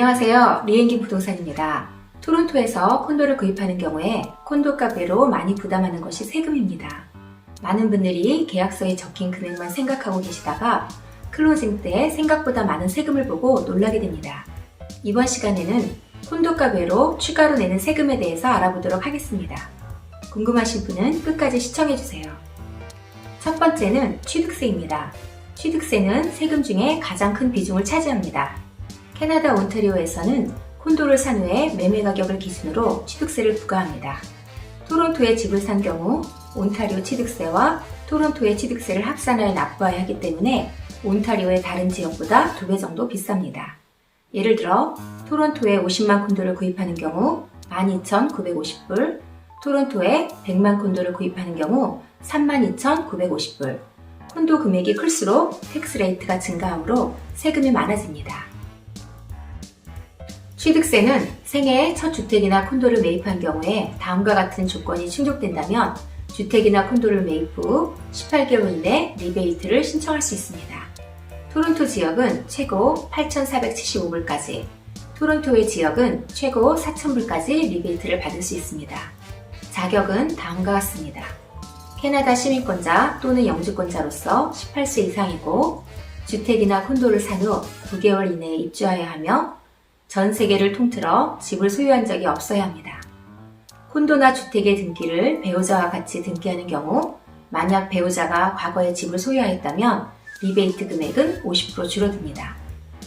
안녕하세요. 리엔기 부동산입니다. 토론토에서 콘도를 구입하는 경우에 콘도 가배로 많이 부담하는 것이 세금입니다. 많은 분들이 계약서에 적힌 금액만 생각하고 계시다가 클로징 때 생각보다 많은 세금을 보고 놀라게 됩니다. 이번 시간에는 콘도 가배로 추가로 내는 세금에 대해서 알아보도록 하겠습니다. 궁금하신 분은 끝까지 시청해주세요. 첫 번째는 취득세입니다. 취득세는 세금 중에 가장 큰 비중을 차지합니다. 캐나다 온타리오에서는 콘도를 산 후에 매매 가격을 기준으로 취득세를 부과합니다. 토론토에 집을 산 경우 온타리오 취득세와 토론토의 취득세를 합산하여 납부해야 하기 때문에 온타리오의 다른 지역보다 2배 정도 비쌉니다. 예를 들어 토론토에 50만 콘도를 구입하는 경우 12,950불, 토론토에 100만 콘도를 구입하는 경우 32,950불. 콘도 금액이 클수록 텍스 레이트가 증가하므로 세금이 많아집니다. 취득세는 생애에 첫 주택이나 콘도를 매입한 경우에 다음과 같은 조건이 충족된다면 주택이나 콘도를 매입 후 18개월 이내 리베이트를 신청할 수 있습니다. 토론토 지역은 최고 8,475불까지, 토론토의 지역은 최고 4,000불까지 리베이트를 받을 수 있습니다. 자격은 다음과 같습니다. 캐나다 시민권자 또는 영주권자로서 18세 이상이고 주택이나 콘도를 산 후 9개월 이내에 입주하여야 하며 전 세계를 통틀어 집을 소유한 적이 없어야 합니다. 콘도나 주택의 등기를 배우자와 같이 등기하는 경우 만약 배우자가 과거에 집을 소유하였다면 리베이트 금액은 50% 줄어듭니다.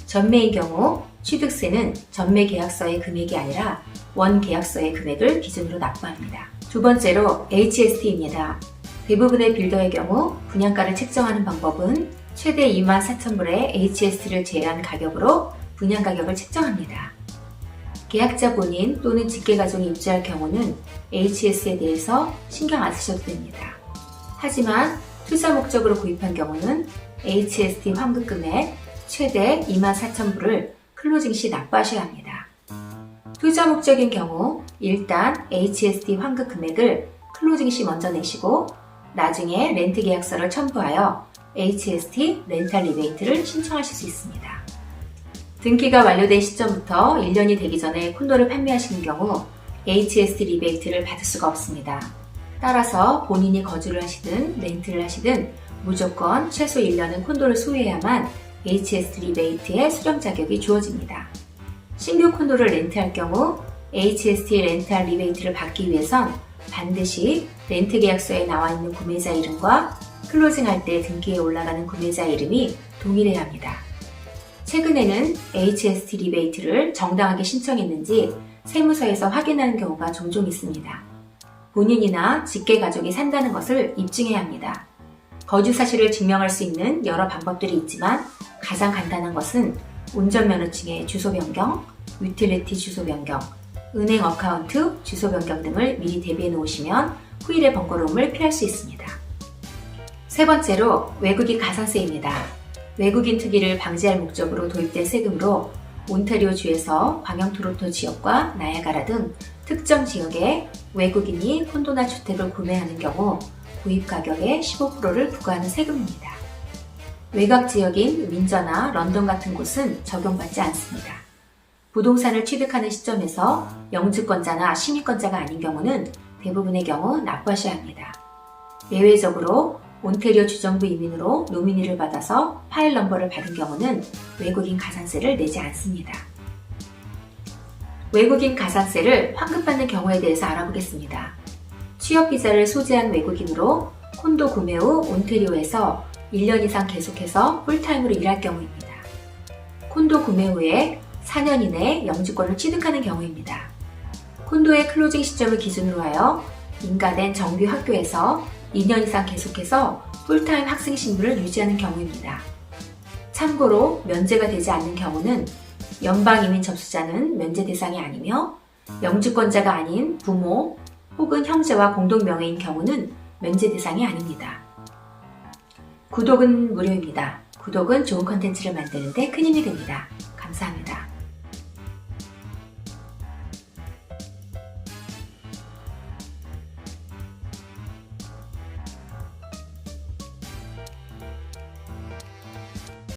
전매인 경우 취득세는 전매 계약서의 금액이 아니라 원 계약서의 금액을 기준으로 납부합니다. 두 번째로 HST입니다. 대부분의 빌더의 경우 분양가를 책정하는 방법은 최대 24,000불의 HST를 제외한 가격으로 분양가격을 책정합니다. 계약자 본인 또는 직계가족이 입주할 경우는 HS에 대해서 신경 안 쓰셔도 됩니다. 하지만 투자 목적으로 구입한 경우는 HST 환급 금액 최대 24,000불을 클로징 시 납부하셔야 합니다. 투자 목적인 경우 일단 HST 환급 금액을 클로징 시 먼저 내시고 나중에 렌트 계약서를 첨부하여 HST 렌탈 리베이트를 신청하실 수 있습니다. 등기가 완료된 시점부터 1년이 되기 전에 콘도를 판매하시는 경우 HST 리베이트를 받을 수가 없습니다. 따라서 본인이 거주를 하시든 렌트를 하시든 무조건 최소 1년은 콘도를 소유해야만 HST 리베이트의 수령 자격이 주어집니다. 신규 콘도를 렌트할 경우 HST 렌탈 리베이트를 받기 위해선 반드시 렌트 계약서에 나와 있는 구매자 이름과 클로징할 때 등기에 올라가는 구매자 이름이 동일해야 합니다. 최근에는 HST 리베이트를 정당하게 신청했는지 세무서에서 확인하는 경우가 종종 있습니다. 본인이나 직계가족이 산다는 것을 입증해야 합니다. 거주 사실을 증명할 수 있는 여러 방법들이 있지만 가장 간단한 것은 운전면허증의 주소 변경, 유틸리티 주소 변경, 은행 어카운트 주소 변경 등을 미리 대비해 놓으시면 후일의 번거로움을 피할 수 있습니다. 세 번째로 외국인 가산세입니다. 외국인 투기를 방지할 목적으로 도입된 세금으로 온타리오주에서 광영-토론토 지역과 나야가라 등 특정 지역에 외국인이 콘도나 주택을 구매하는 경우 구입 가격의 15%를 부과하는 세금입니다. 외곽 지역인 윈저나 런던 같은 곳은 적용받지 않습니다. 부동산을 취득하는 시점에서 영주권자나 시민권자가 아닌 경우는 대부분의 경우 납부하셔야 합니다. 예외적으로 온타리오 주정부 이민으로 노미니를 받아서 파일 넘버를 받은 경우는 외국인 가산세를 내지 않습니다. 외국인 가산세를 환급받는 경우에 대해서 알아보겠습니다. 취업비자를 소지한 외국인으로 콘도 구매 후 온타리오에서 1년 이상 계속해서 풀타임으로 일할 경우입니다. 콘도 구매 후에 4년 이내에 영주권을 취득하는 경우입니다. 콘도의 클로징 시점을 기준으로 하여 인가된 정규 학교에서 2년 이상 계속해서 풀타임 학생 신분을 유지하는 경우입니다. 참고로 면제가 되지 않는 경우는 연방 이민 접수자는 면제 대상이 아니며 영주권자가 아닌 부모 혹은 형제와 공동 명의인 경우는 면제 대상이 아닙니다. 구독은 무료입니다. 구독은 좋은 컨텐츠를 만드는 데 큰 힘이 됩니다. 감사합니다.